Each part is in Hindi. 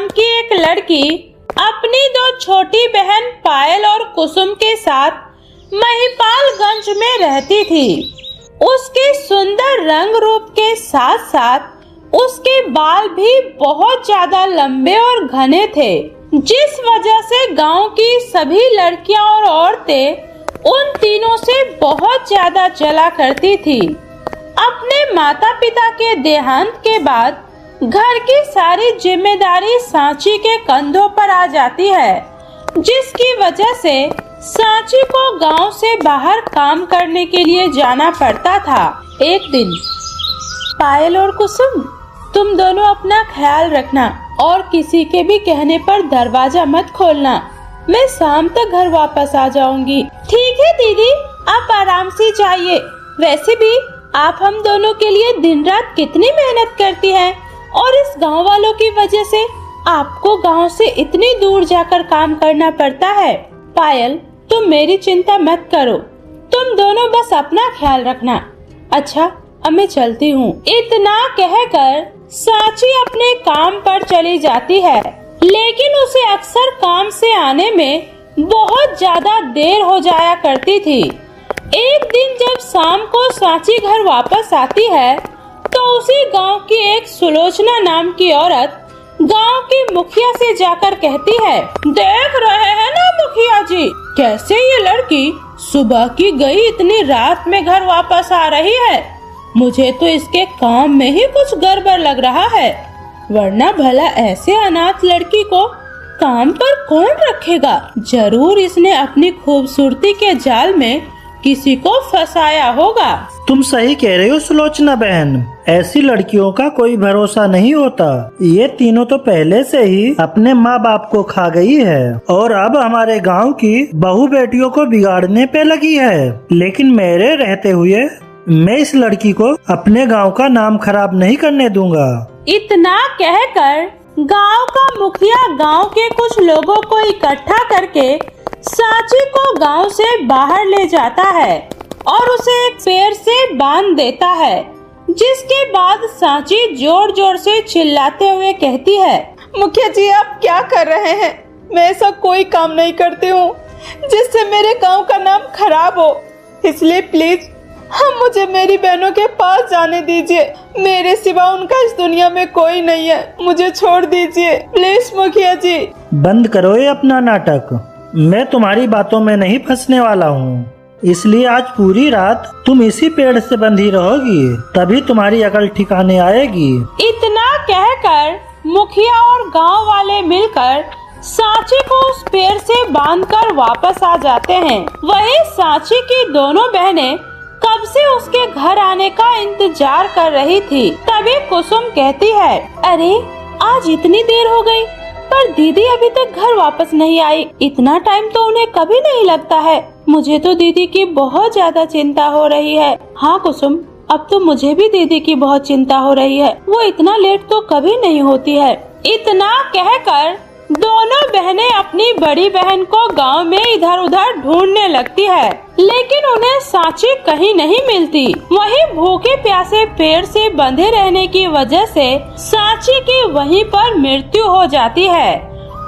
नाम की एक लड़की अपनी दो छोटी बहन पायल और कुसुम के साथ महिपालगंज में रहती थी। उसके सुंदर रंग रूप के साथ साथ उसके बाल भी बहुत ज्यादा लंबे और घने थे, जिस वजह से गांव की सभी लड़कियां और औरतें उन तीनों से बहुत ज्यादा जला करती थी। अपने माता पिता के देहांत के बाद घर की सारी जिम्मेदारी सांची के कंधों पर आ जाती है, जिसकी वजह से सांची को गांव से बाहर काम करने के लिए जाना पड़ता था। एक दिन, पायल और कुसुम, तुम दोनों अपना ख्याल रखना और किसी के भी कहने पर दरवाजा मत खोलना। मैं शाम तक घर वापस आ जाऊंगी। ठीक है दीदी, आप आराम से जाइए। वैसे भी आप हम दोनों के लिए दिन रात कितनी मेहनत करती हैं और इस गांव वालों की वजह से आपको गांव से इतनी दूर जाकर काम करना पड़ता है। पायल, तुम मेरी चिंता मत करो, तुम दोनों बस अपना ख्याल रखना। अच्छा, अब मैं चलती हूँ। इतना कहकर सांची अपने काम पर चली जाती है, लेकिन उसे अक्सर काम से आने में बहुत ज्यादा देर हो जाया करती थी। एक दिन जब शाम को सांची घर वापस आती है तो उसी गांव की एक सुलोचना नाम की औरत गांव के मुखिया से जाकर कहती है, देख रहे हैं ना मुखिया जी, कैसे ये लड़की सुबह की गई इतनी रात में घर वापस आ रही है। मुझे तो इसके काम में ही कुछ गड़बड़ लग रहा है, वरना भला ऐसे अनाथ लड़की को काम पर कौन रखेगा। जरूर इसने अपनी खूबसूरती के जाल में किसी को फंसाया होगा। तुम सही कह रहे हो सुलोचना बहन, ऐसी लड़कियों का कोई भरोसा नहीं होता। ये तीनों तो पहले से ही अपने माँ बाप को खा गई है और अब हमारे गांव की बहू बेटियों को बिगाड़ने पे लगी है। लेकिन मेरे रहते हुए मैं इस लड़की को अपने गांव का नाम खराब नहीं करने दूंगा। इतना कहकर गांव का मुखिया गांव के कुछ लोगों को इकट्ठा करके सांची को गांव से बाहर ले जाता है और उसे एक पेड़ से बांध देता है, जिसके बाद सांची जोर जोर से चिल्लाते हुए कहती है, मुखिया जी, आप क्या कर रहे हैं? मैं ऐसा कोई काम नहीं करती हूँ जिससे मेरे गांव का नाम खराब हो, इसलिए प्लीज हम मुझे मेरी बहनों के पास जाने दीजिए। मेरे सिवा उनका इस दुनिया में कोई नहीं है, मुझे छोड़ दीजिए प्लीज मुखिया जी। बंद करो ये अपना नाटक, मैं तुम्हारी बातों में नहीं फंसने वाला हूँ, इसलिए आज पूरी रात तुम इसी पेड़ से बंधी रहोगी, तभी तुम्हारी अकल ठिकाने आएगी। इतना कहकर मुखिया और गांव वाले मिलकर सांची को उस पेड़ से बांधकर वापस आ जाते हैं। वही सांची की दोनों बहनें कब से उसके घर आने का इंतजार कर रही थी। तभी कुसुम कहती है, अरे आज इतनी देर हो गई पर दीदी अभी तक घर वापस नहीं आई। इतना टाइम तो उन्हें कभी नहीं लगता है। मुझे तो दीदी की बहुत ज्यादा चिंता हो रही है। हाँ कुसुम, अब तो मुझे भी दीदी की बहुत चिंता हो रही है, वो इतना लेट तो कभी नहीं होती है। इतना कहकर दोनों बहनें अपनी बड़ी बहन को गांव में इधर उधर ढूंढने लगती है, लेकिन उन्हें सांची कहीं नहीं मिलती। वहीं भूखे प्यासे पेड़ से बंधे रहने की वजह से सांची की वहीं पर मृत्यु हो जाती है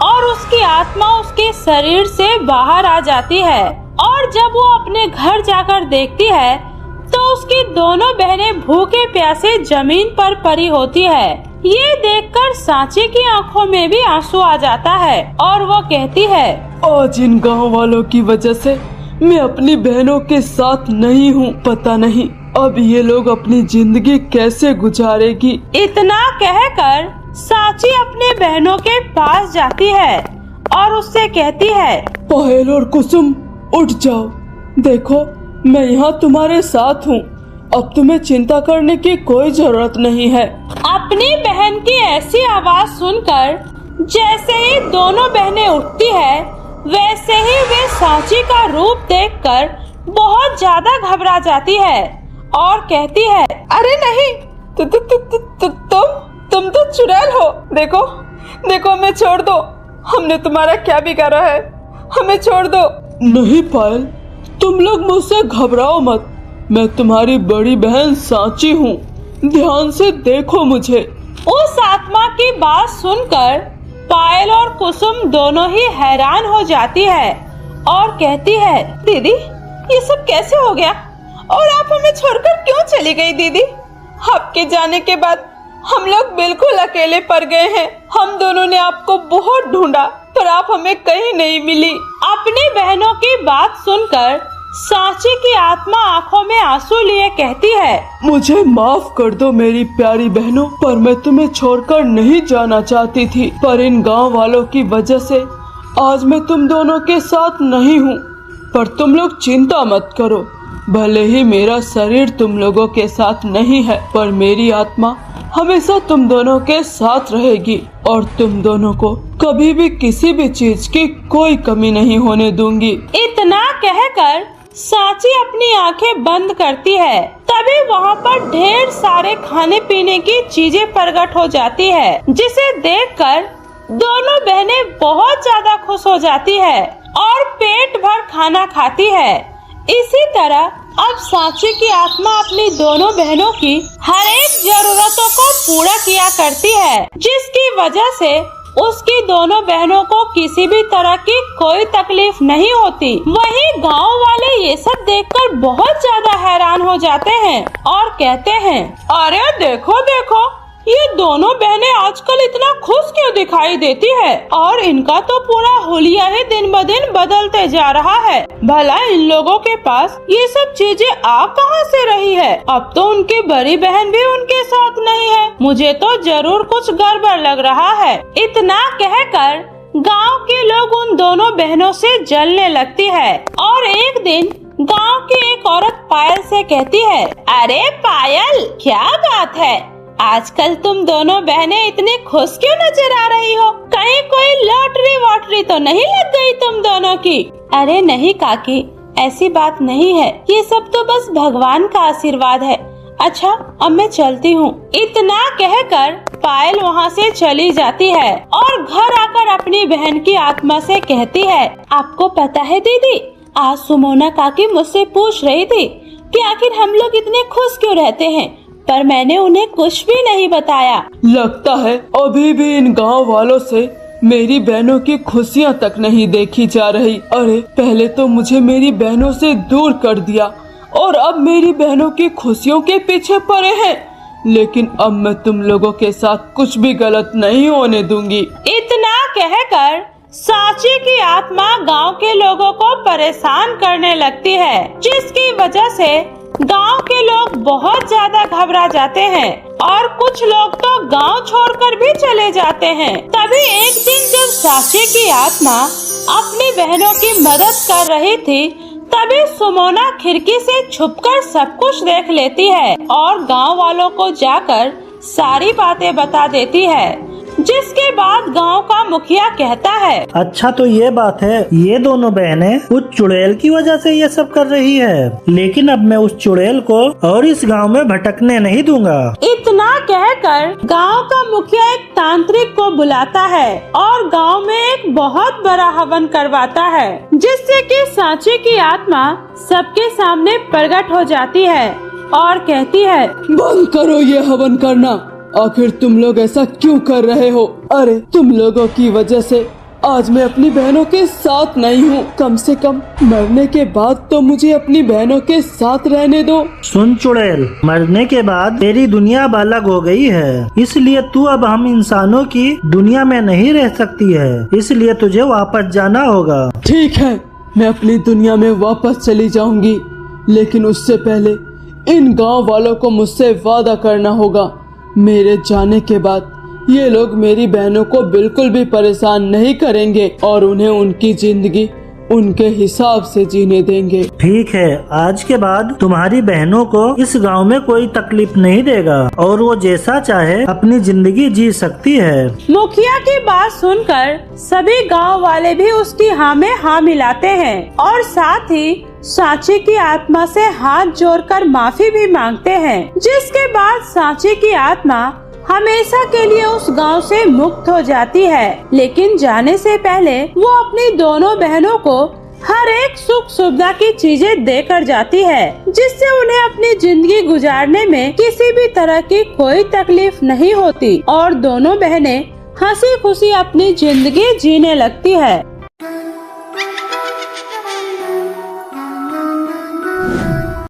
और उसकी आत्मा उसके शरीर से बाहर आ जाती है। और जब वो अपने घर जाकर देखती है तो उसकी दोनों बहनें भूखे प्यासे जमीन पर पड़ी होती है। ये देखकर सांची की आंखों में भी आंसू आ जाता है और वो कहती है, आज इन गांव वालों की वजह से मैं अपनी बहनों के साथ नहीं हूँ। पता नहीं अब ये लोग अपनी जिंदगी कैसे गुजारेगी। इतना कहकर सांची अपने बहनों के पास जाती है और उससे कहती है, पायल और कुसुम, उठ जाओ, देखो मैं यहाँ तुम्हारे साथ हूँ, अब तुम्हें चिंता करने की कोई जरूरत नहीं है। अपनी बहन की ऐसी आवाज सुनकर जैसे ही दोनों बहनें उठती है, वैसे ही वे सांची का रूप देखकर बहुत ज्यादा घबरा जाती है और कहती है, अरे नहीं, तुम तो चुड़ैल हो। देखो देखो, हमें छोड़ दो, हमने तुम्हारा क्या बिगाड़ा है, हमें छोड़ दो। नहीं पायल, तुम लोग मुझसे घबराओ मत, मैं तुम्हारी बड़ी बहन सांची हूँ, ध्यान से देखो मुझे। उस आत्मा की बात सुनकर पायल और कुसुम दोनों ही हैरान हो जाती है और कहती है, दीदी ये सब कैसे हो गया और आप हमें छोड़कर क्यों चली गई दीदी? आपके जाने के बाद हम लोग बिल्कुल अकेले पड़ गए हैं। हम दोनों ने आपको बहुत ढूंढा पर आप हमें कहीं नहीं मिली। अपनी बहनों की बात सुनकर सांची की आत्मा आंखों में आंसू लिए कहती है, मुझे माफ कर दो मेरी प्यारी बहनों, पर मैं तुम्हें छोड़कर नहीं जाना चाहती थी, पर इन गांव वालों की वजह से आज मैं तुम दोनों के साथ नहीं हूँ। पर तुम लोग चिंता मत करो, भले ही मेरा शरीर तुम लोगों के साथ नहीं है पर मेरी आत्मा हमेशा तुम दोनों के साथ रहेगी और तुम दोनों को कभी भी किसी भी चीज की कोई कमी नहीं होने दूंगी। इतना कहकर सांची अपनी आंखें बंद करती है। तभी वहाँ पर ढेर सारे खाने पीने की चीजें प्रकट हो जाती है, जिसे देखकर दोनों बहनें बहुत ज्यादा खुश हो जाती है और पेट भर खाना खाती है। इसी तरह अब सांची की आत्मा अपनी दोनों बहनों की हर एक जरूरतों को पूरा किया करती है, जिसकी वजह से उसकी दोनों बहनों को किसी भी तरह की कोई तकलीफ नहीं होती। वहीं गांव वाले ये सब देखकर बहुत ज्यादा हैरान हो जाते हैं और कहते हैं, अरे देखो देखो ये दोनों बहनें आजकल इतना खुश क्यों दिखाई देती है और इनका तो पूरा हुलिया ही दिन ब दिन बदलते जा रहा है। भला इन लोगों के पास ये सब चीजें आ कहां से रही है? अब तो उनकी बड़ी बहन भी उनके साथ नहीं है। मुझे तो जरूर कुछ गड़बड़ लग रहा है। इतना कहकर गांव के लोग उन दोनों बहनों से जलने लगती है और एक दिन गांव की एक औरत पायल से कहती है, अरे पायल क्या बात है, आजकल तुम दोनों बहनें इतनी खुश क्यों नजर आ रही हो? कहीं कोई लॉटरी वॉटरी तो नहीं लग गई तुम दोनों की? अरे नहीं काकी, ऐसी बात नहीं है, ये सब तो बस भगवान का आशीर्वाद है। अच्छा अब मैं चलती हूँ। इतना कहकर पायल वहाँ से चली जाती है और घर आकर अपनी बहन की आत्मा से कहती है, आपको पता है दीदी, आज सुमोना काकी मुझसे पूछ रही थी कि आखिर हम लोग इतने खुश क्यों रहते हैं, पर मैंने उन्हें कुछ भी नहीं बताया। लगता है अभी भी इन गांव वालों से मेरी बहनों की खुशियां तक नहीं देखी जा रही। अरे पहले तो मुझे मेरी बहनों से दूर कर दिया और अब मेरी बहनों की खुशियों के पीछे पड़े हैं, लेकिन अब मैं तुम लोगों के साथ कुछ भी गलत नहीं होने दूंगी। इतना कहकर सांची की आत्मा गांव के लोगों को परेशान करने लगती है, जिसकी वजह से गांव के लोग बहुत ज्यादा घबरा जाते हैं और कुछ लोग तो गांव छोड़कर भी चले जाते हैं। तभी एक दिन जब सांची की आत्मा अपनी बहनों की मदद कर रही थी, तभी सुमोना खिड़की से छुपकर सब कुछ देख लेती है और गांव वालों को जाकर सारी बातें बता देती है, जिसके बाद गांव का मुखिया कहता है, अच्छा तो ये बात है, ये दोनों बहनें उस चुड़ैल की वजह से ये सब कर रही है, लेकिन अब मैं उस चुड़ैल को और इस गांव में भटकने नहीं दूंगा। इतना कहकर गांव का मुखिया एक तांत्रिक को बुलाता है और गांव में एक बहुत बड़ा हवन करवाता है, जिससे कि सांची की आत्मा सबके सामने प्रकट हो जाती है और कहती है, बंद करो ये हवन करना, आखिर तुम लोग ऐसा क्यों कर रहे हो? अरे तुम लोगों की वजह से आज मैं अपनी बहनों के साथ नहीं हूँ। कम से कम मरने के बाद तो मुझे अपनी बहनों के साथ रहने दो। सुन चुड़ैल, मरने के बाद तेरी दुनिया अब अलग हो गई है, इसलिए तू अब हम इंसानों की दुनिया में नहीं रह सकती है, इसलिए तुझे वापस जाना होगा। ठीक है, मैं अपनी दुनिया में वापस चली जाऊंगी, लेकिन उससे पहले इन गाँव वालों को मुझसे वादा करना होगा, मेरे जाने के बाद ये लोग मेरी बहनों को बिल्कुल भी परेशान नहीं करेंगे और उन्हें उनकी जिंदगी उनके हिसाब से जीने देंगे। ठीक है, आज के बाद तुम्हारी बहनों को इस गांव में कोई तकलीफ नहीं देगा और वो जैसा चाहे अपनी जिंदगी जी सकती है। मुखिया की बात सुनकर सभी गांव वाले भी उसकी हाँ में हाँ मिलाते हैं और साथ ही सांची की आत्मा से हाथ जोड़कर माफी भी मांगते हैं, जिसके बाद सांची की आत्मा हमेशा के लिए उस गांव से मुक्त हो जाती है। लेकिन जाने से पहले वो अपनी दोनों बहनों को हर एक सुख सुविधा की चीजें देकर जाती है, जिससे उन्हें अपनी जिंदगी गुजारने में किसी भी तरह की कोई तकलीफ नहीं होती और दोनों बहनें हंसी खुशी अपनी जिंदगी जीने लगती है।